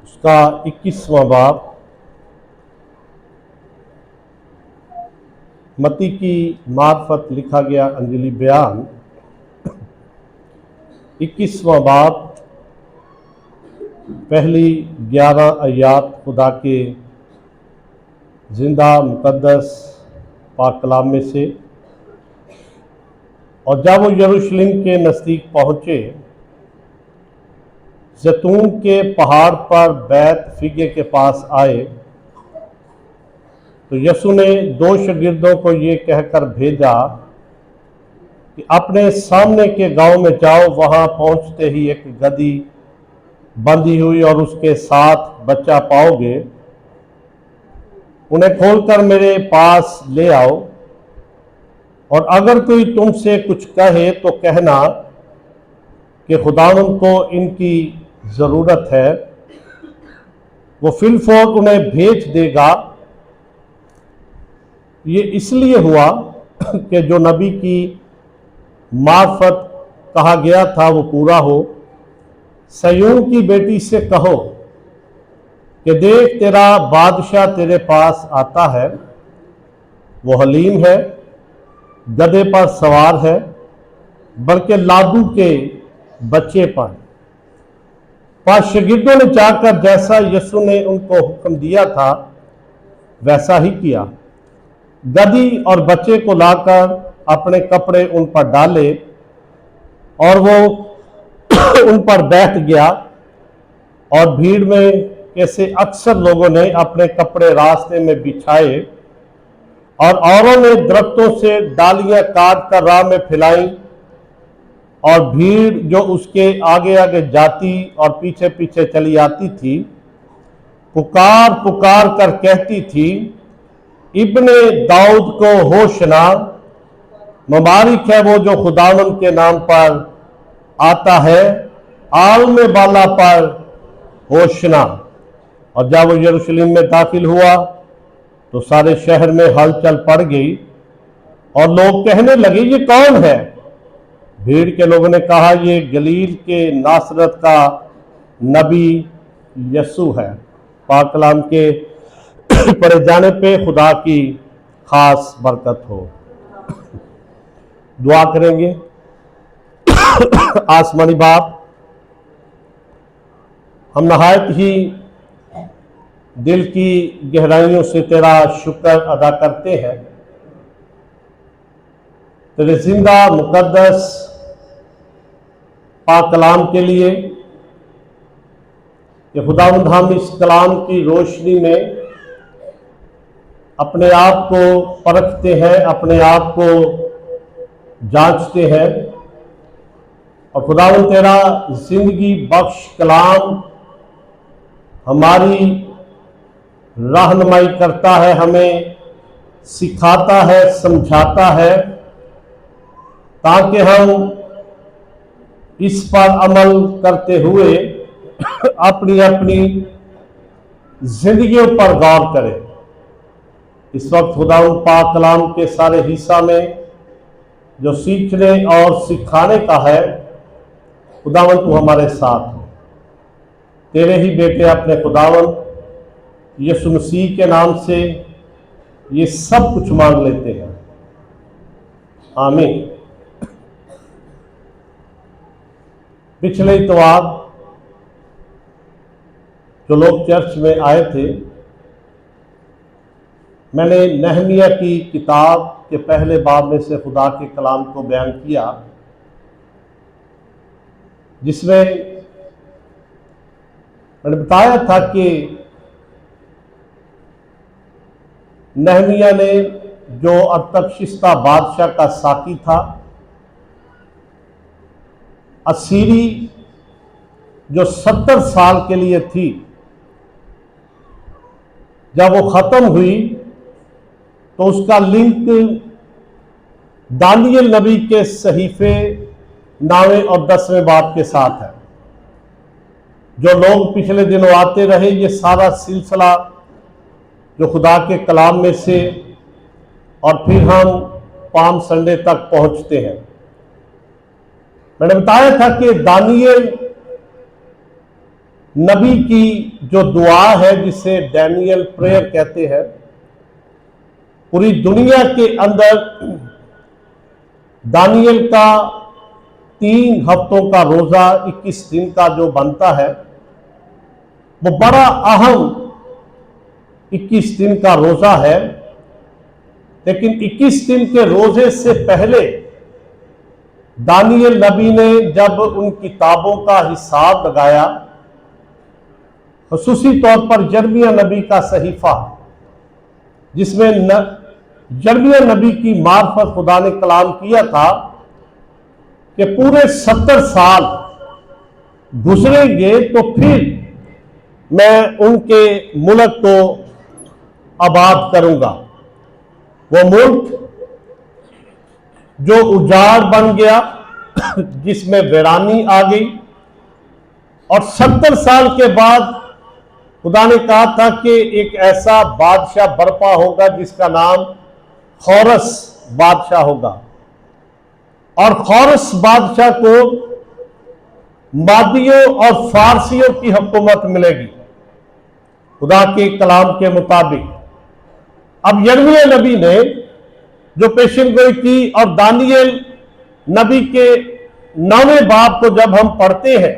उसका 21वां बाब। मत्ती की मार्फत लिखा गया अंजलि बयान 21वां बाब, पहली 11 आयात खुदा के जिंदा मुकद्दस पाक कलाम में से। और जब वो यरूशलेम के नज़दीक पहुँचे, जैतून के पहाड़ पर बैत फिगे के पास आए, तो यीशु ने 2 शागिर्दों को ये कहकर भेजा कि अपने सामने के गांव में जाओ। वहां पहुंचते ही एक गदही बंधी हुई और उसके साथ बच्चा पाओगे। उन्हें खोलकर मेरे पास ले आओ। और अगर कोई तुमसे कुछ कहे तो कहना कि खुदावंद को इनकी ज़रूरत है, वो फिलफौर उन्हें भेज देगा। ये इसलिए हुआ कि जो नबी की मार्फत कहा गया था वो पूरा हो। सयून की बेटी से कहो कि देख, तेरा बादशाह तेरे पास आता है, वो हलीम है, गधे पर सवार है, बल्कि लादू के बच्चे पर। शागिर्दों ने जाकर जैसा यीशु ने उनको हुक्म दिया था वैसा ही किया। गदही और बच्चे को लाकर अपने कपड़े उन पर डाले और वो उन पर बैठ गया। और भीड़ में कैसे अक्सर लोगों ने अपने कपड़े रास्ते में बिछाए और औरों ने दरख्तों से डालियां काट कर राह में फैलाई। और भीड़ जो उसके आगे आगे जाती और पीछे पीछे चली आती थी, पुकार पुकार कर कहती थी, इब्ने दाऊद को होशना, मुबारक है वो जो खुदावंद के नाम पर आता है, आलम बाला पर होशना। और जब वो यरूशलेम में दाखिल हुआ तो सारे शहर में हलचल पड़ गई और लोग कहने लगे, ये कौन है? भीड़ के लोगों ने कहा, ये गलील के नासरत का नबी यीशु है। पाक कलाम के पढ़े जाने पे खुदा की खास बरकत हो। दुआ करेंगे। आसमानी बाप, हम नहायत ही दिल की गहराइयों से तेरा शुक्र अदा करते हैं, तेरे जिंदा मुकद्दस पाक कलाम के लिए कि खुदावंद हम इस कलाम की रोशनी में अपने आप को परखते हैं, अपने आप को जांचते हैं। और खुदावंद तेरा जिंदगी बख्श कलाम हमारी रहनुमाई करता है, हमें सिखाता है, समझाता है, ताकि हम इस पर अमल करते हुए अपनी अपनी जिंदगियों पर गौर करें। इस वक्त खुदावंद पाक कलाम के सारे हिस्सा में जो सीखने और सिखाने का है, खुदावंद तू हमारे साथ हो। तेरे ही बेटे अपने खुदावंद यीशु मसीह के नाम से ये सब कुछ मांग लेते हैं, आमीन। पिछले इतवार जो लोग चर्च में आए थे, मैंने नहमिया की किताब के पहले बाब में से खुदा के कलाम को बयान किया, जिसमें मैंने बताया था कि नहमिया ने जो अरतक्षशिता बादशाह का साकी था, असीरी जो 70 साल के लिए थी, जब वो खत्म हुई तो उसका लिंक दानियल नबी के सहीफे 9वें और 10वें बाब के साथ है। जो लोग पिछले दिनों आते रहे, ये सारा सिलसिला जो खुदा के कलाम में से, और फिर हम पाम संडे तक पहुंचते हैं। मैंने बताया था कि दानियल नबी की जो दुआ है जिसे डैनियल प्रेयर कहते हैं, पूरी दुनिया के अंदर दानियल का 3 हफ्तों का रोजा 21 दिन का जो बनता है, वो बड़ा अहम 21 दिन का रोजा है। लेकिन 21 दिन के रोजे से पहले दानियल नबी ने जब उन किताबों का हिसाब लगाया, खुसूसी तौर पर यिर्मयाह नबी का सहीफा, जिसमें यिर्मयाह नबी की मार्फत खुदा ने कलाम किया था कि पूरे 70 साल गुजरेंगे तो फिर मैं उनके मुल्क को आबाद करूंगा। वो मुल्क जो उजाड़ बन गया, जिसमें वीरानी आ गई, और 70 साल के बाद खुदा ने कहा था कि एक ऐसा बादशाह बर्पा होगा जिसका नाम खोरस बादशाह होगा, और खोरस बादशाह को मादियों और फारसियों की हुकूमत मिलेगी खुदा के कलाम के मुताबिक। अब यिर्मयाह नबी ने जो पेशेनगोई की, और दानियल नबी के 9वें बाब को जब हम पढ़ते हैं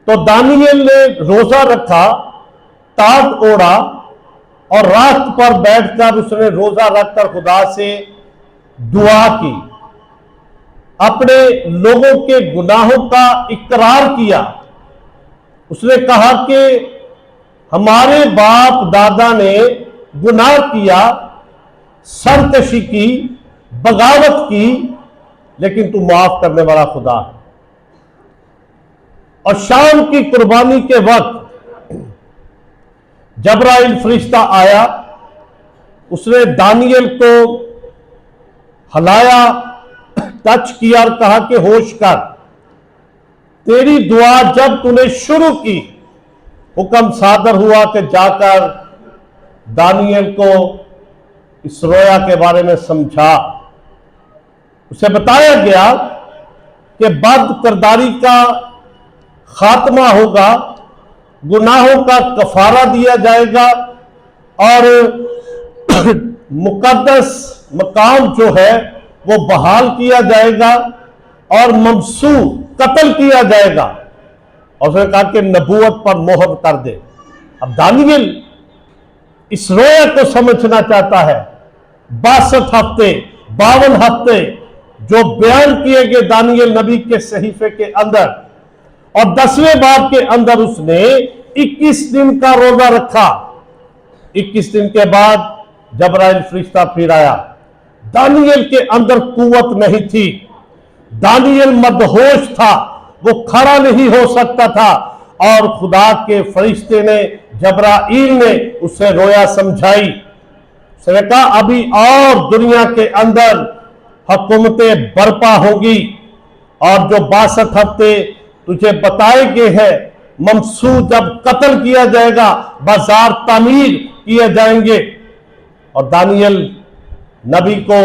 तो दानियल ने रोजा रखा, ताज ओढ़ा, और रात पर बैठकर उसने रोजा रखकर खुदा से दुआ की, अपने लोगों के गुनाहों का इकरार किया। उसने कहा कि हमारे बाप दादा ने गुनाह किया, सरकशी की, बगावत की, लेकिन तू माफ करने वाला खुदा है। और शाम की कुर्बानी के वक्त जब्राइल फरिश्ता आया, उसने दानियल को हलाया, टच किया और कहा कि होश कर, तेरी दुआ जब तूने शुरू की, हुक्म सादर हुआ कि जाकर दानियल को इस रोया के बारे में समझा। उसे बताया गया कि बद किरदारी का खात्मा होगा, गुनाहों का कफारा दिया जाएगा, और मुकद्दस मकाम जो है वो बहाल किया जाएगा, और ममसू कत्ल किया जाएगा। और उसने कहा कि नबूवत पर मोहर कर दे। अब दानियल इस रोया को समझना चाहता है। 62 हफ्ते 52 हफ्ते जो बयान किए गए दानियल नबी के सहीफे के अंदर, और 10वें बाब के अंदर उसने 21 दिन का रोजा रखा। 21 दिन के बाद जब्राइल फरिश्ता फिर आया। दानियल के अंदर कुव्वत नहीं थी, दानियल मदहोश था, वो खड़ा नहीं हो सकता था, और खुदा के फरिश्ते ने, जब्राइल ने उसे रोया समझाई। उसने कहा अभी और दुनिया के अंदर हुकूमतें बर्पा होगी, और जो 62 हफ्ते तुझे बताए गए हैं, ममसू जब कत्ल किया जाएगा, बाजार तामीर किए जाएंगे। और दानियल नबी को,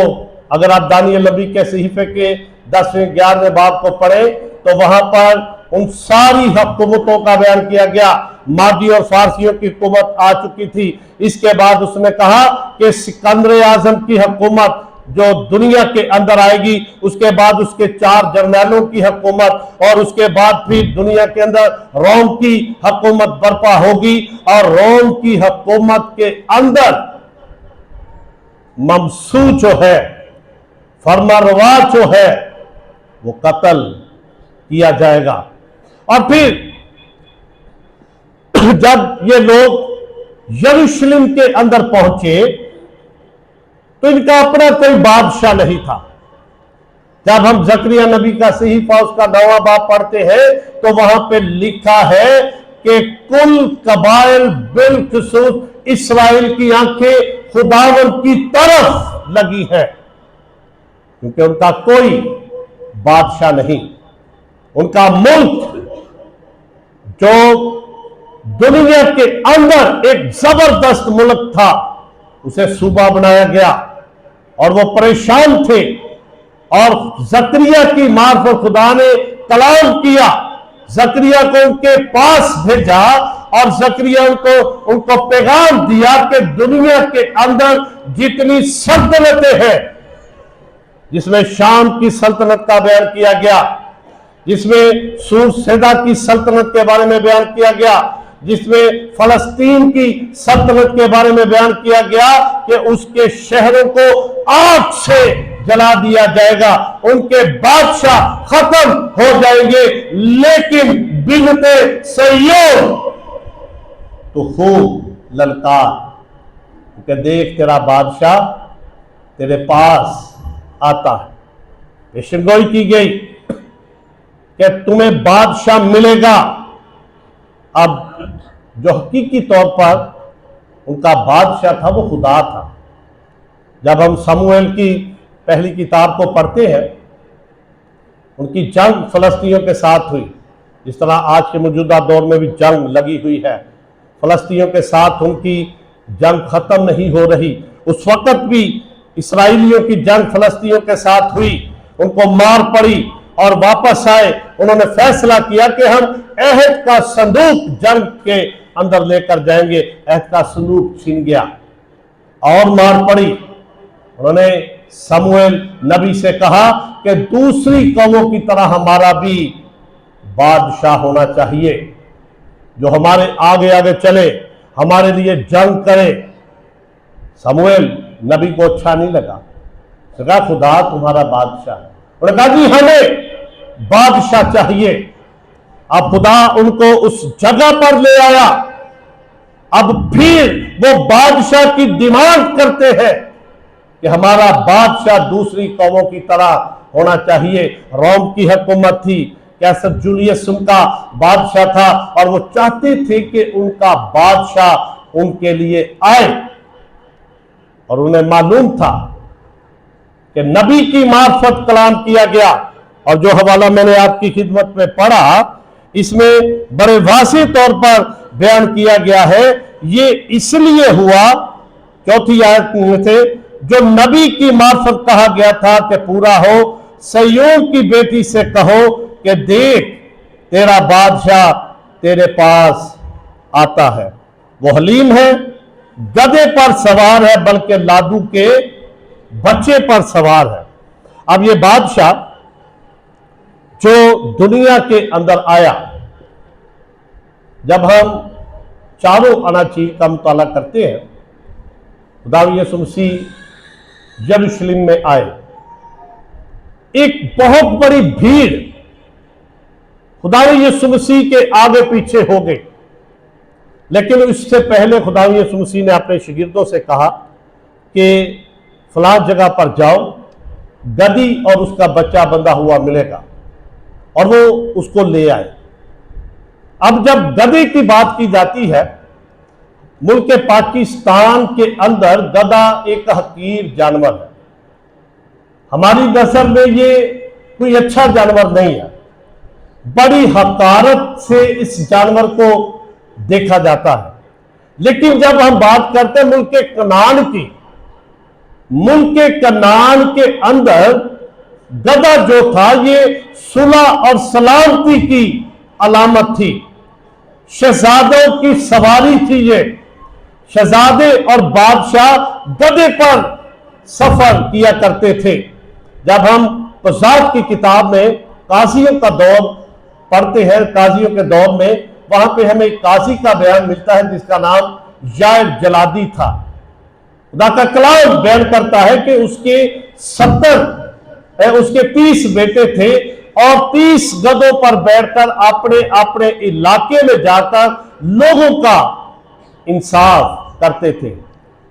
अगर आप दानियल नबी के सहीफे के 10वें 11वें बाब को पढ़े तो वहां पर उन सारी हुकूमतों का बयान किया गया। मादी और फारसियों की हुकूमत आ चुकी थी। इसके बाद उसने कहा कि सिकंदर आजम की हुकूमत जो दुनिया के अंदर आएगी, उसके बाद उसके 4 जर्नैलों की हुकूमत, और उसके बाद फिर दुनिया के अंदर रोम की हुकूमत बर्पा होगी, और रोम की हुकूमत के अंदर ममसू जो है, फरमारवा जो है, वो कत्ल किया जाएगा। और फिर जब ये लोग यरूशलेम के अंदर पहुंचे तो इनका अपना कोई बादशाह नहीं था। जब हम जकरिया नबी का सहीफा उसका 9वां बाब पढ़ते हैं तो वहां पे लिखा है कि कुल कबाइल बिलखुसूस इस्राएल की आंखें खुदावन की तरफ लगी है, क्योंकि उनका कोई बादशाह नहीं। उनका मुल्क जो दुनिया के अंदर एक जबरदस्त मुल्क था, उसे सूबा बनाया गया, और वो परेशान थे। और जकरिया की मार्फत खुदा ने कलाम किया, जकरिया को उनके पास भेजा और जकरिया उनको पैगाम दिया कि दुनिया के अंदर जितनी सल्तनतें हैं, जिसमें शाम की सल्तनत का बयान किया गया, जिसमें सूरसेदा की सल्तनत के बारे में बयान किया गया, जिसमें फलस्तीन की सल्तनत के बारे में बयान किया गया कि उसके शहरों को आग से जला दिया जाएगा, उनके बादशाह खत्म हो जाएंगे, लेकिन बिनते सय्योन तो खूब ललकार कि देख तेरा बादशाह तेरे पास आता है। पेशगोई की गई कि तुम्हें बादशाह मिलेगा। अब जो हकीकी तौर पर उनका बादशाह था वो खुदा था। जब हम शमूएल की पहली किताब को पढ़ते हैं, उनकी जंग फलस्तीनियों के साथ हुई, जिस तरह आज के मौजूदा दौर में भी जंग लगी हुई है, फलस्तीनियों के साथ उनकी जंग खत्म नहीं हो रही। उस वक्त भी इसराइलियों की जंग फलस्तीनियों के साथ हुई, उनको मार पड़ी और वापस आए। उन्होंने फैसला किया कि हम अहद का संदूक जंग के अंदर लेकर जाएंगे। अहद का संदूक छीन गया और मार पड़ी। उन्होंने शमूएल नबी से कहा कि दूसरी कौमों की तरह हमारा भी बादशाह होना चाहिए, जो हमारे आगे आगे चले, हमारे लिए जंग करे। शमूएल नबी को अच्छा नहीं लगा, कहा खुदा तुम्हारा बादशाह है। उन्होंने कहा जी हमें बादशाह चाहिए। अब खुदा उनको उस जगह पर ले आया। अब फिर वो बादशाह की डिमांड करते हैं कि हमारा बादशाह दूसरी कौमों की तरह होना चाहिए। रोम की हुकूमत थी, कैसर जूलियस उनका बादशाह था और वो चाहते थे कि उनका बादशाह उनके लिए आए। और उन्हें मालूम था कि नबी की मार्फत कलाम किया गया। और जो हवाला मैंने आपकी खिदमत में पढ़ा, इसमें बड़े वाज़ेह तौर पर बयान किया गया है। ये इसलिए हुआ, चौथी आयत में थे, जो नबी की मार्फत कहा गया था कि पूरा हो। सय्योन की बेटी से कहो कि देख तेरा बादशाह तेरे पास आता है, वो हलीम है, गधे पर सवार है, बल्कि लादू के बच्चे पर सवार है। अब ये बादशाह जो दुनिया के अंदर आया, जब हम चारों अनाची का मुताला करते हैं, खुदा यीशु मसीह यरूशलेम में आए। एक बहुत बड़ी भीड़ खुदा यीशु मसीह के आगे पीछे हो गई, लेकिन उससे पहले खुदा यीशु मसीह ने अपने शागिर्दों से कहा कि फलां जगह पर जाओ, गधी और उसका बच्चा बंधा हुआ मिलेगा, और वो उसको ले आए। अब जब गधे की बात की जाती है, मुल्क पाकिस्तान के अंदर गधा एक हकीर जानवर है। हमारी नस्ल में ये कोई अच्छा जानवर नहीं है, बड़ी हकारत से इस जानवर को देखा जाता है। लेकिन जब हम बात करते हैं मुल्क कनान की, मुल्क कनान के अंदर गधा जो था ये सुलह और सलामती की अलामत थी, शहजादों की सवारी थी। ये शहजादे और बादशाह गधे पर सफर किया करते थे। जब हम क़ज़ात की किताब में काजियों का दौर पढ़ते हैं, काजियों के दौर में, वहां पे हमें एक काजी का बयान मिलता है जिसका नाम यायर जलादी था। खुदा का कलाम बयान करता है कि उसके 30 बेटे थे और 30 गधों पर बैठकर अपने अपने इलाके में जाकर लोगों का इंसाफ करते थे।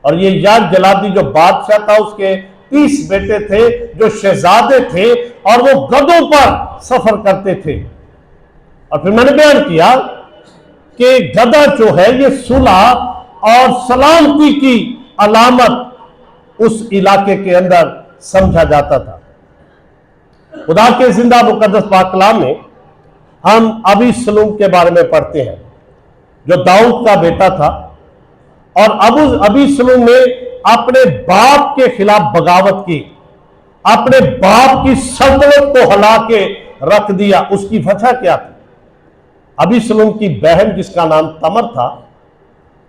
और ये यायर जलादी जो बादशाह था, उसके 30 बेटे थे जो शहजादे थे, और वो गधों पर सफर करते थे। और फिर मैंने बयान किया कि गधा जो है ये सुलह और सलामती की अलामत उस इलाके के अंदर समझा जाता था। खुदा के जिंदा मुकद्दस पाक कलाम में हम अबीसलूम के बारे में पढ़ते हैं, जो दाऊद का बेटा था, और अबीसलूम ने अपने बाप के खिलाफ बगावत की, अपने बाप की सल्तनत को हिला के रख दिया। उसकी वजह क्या थी? अबीसलोम की बहन जिसका नाम तमर था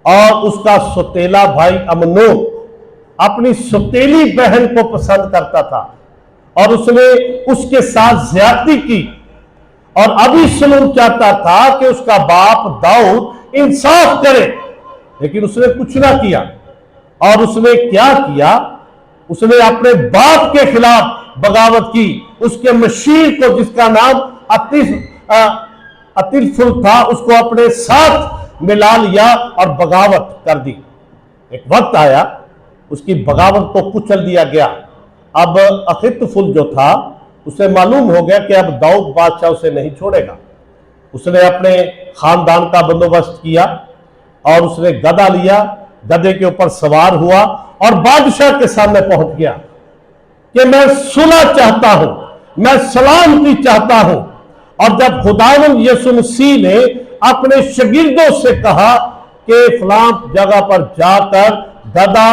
और उसका सौतेला भाई अमनोन अपनी सौतेली बहन को पसंद करता था और उसने उसके साथ ज्यादती की। और अबीसलोम चाहता था कि उसका बाप दाऊद इंसाफ करे, लेकिन उसने कुछ ना किया। और उसने क्या किया, उसने अपने बाप के खिलाफ बगावत की। उसके मशीर को जिसका नाम अतिलफुल था उसको अपने साथ मिला लिया और बगावत कर दी। एक वक्त आया उसकी बगावत को कुचल दिया गया। अब अखितफुल जो था उसे मालूम हो गया कि अब दाऊद बादशाह उसे नहीं छोड़ेगा। उसने अपने खानदान का बंदोबस्त किया और उसने गधा लिया, गधे के ऊपर सवार हुआ और बादशाह के सामने पहुंच गया कि मैं सुलह चाहता हूं, मैं सलामती चाहता हूं। और जब खुदावंद यीशु मसीह ने अपने शागिर्दों से कहा कि फलां जगह पर जाकर गधा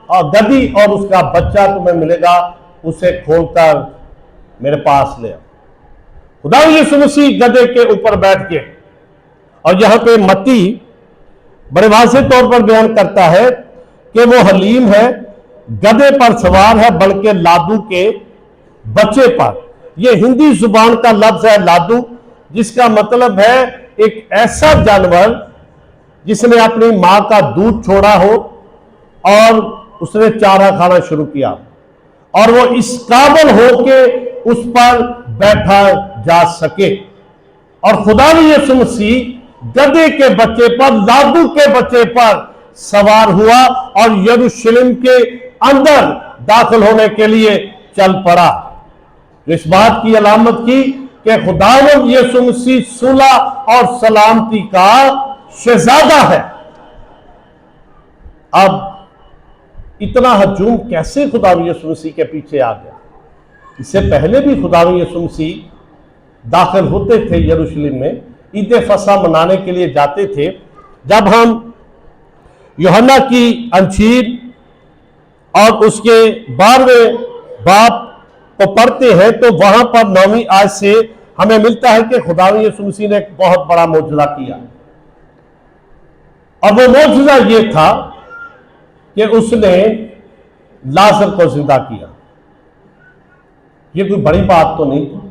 और गधी और उसका बच्चा तुम्हें मिलेगा, उसे खोलकर मेरे पास ले आओ। खुदावंद यीशु मसीह गधे के ऊपर बैठ के, और यहां पे मत्ती बड़े वाज़ेह तौर पर बयान करता है कि वो हलीम है, गधे पर सवार है, बल्कि लादू के बच्चे पर। यह हिंदी जुबान का लफ्ज है लादू, जिसका मतलब है एक ऐसा जानवर जिसने अपनी मां का दूध छोड़ा हो और उसने चारा खाना शुरू किया और वो इस काबिल हो के उस पर बैठा जा सके। और खुदा यीशु मसीह गधे के बच्चे पर, लादू के बच्चे पर सवार हुआ और यरूशलेम के अंदर दाखिल होने के लिए चल पड़ा। इस बात की अलामत की कि खुदावंद यीशु मसीह सुलह और सलामती का शहजादा है। अब इतना हजूम कैसे खुदावंद यीशु मसीह के पीछे आ गया? इससे पहले भी खुदावंद यीशु मसीह दाखिल होते थे यरूशलेम में, ईद फसह मनाने के लिए जाते थे। जब हम यूहन्ना की अंजील और उसके 12वें बाब को पढ़ते हैं तो वहां पर 9वीं आयत से हमें मिलता है कि खुदावंद यीशु मसीह ने एक बहुत बड़ा मौजूदा किया। और वो मौजूदा ये था कि उसने लाजर को जिंदा किया। ये कोई बड़ी बात तो नहीं थी,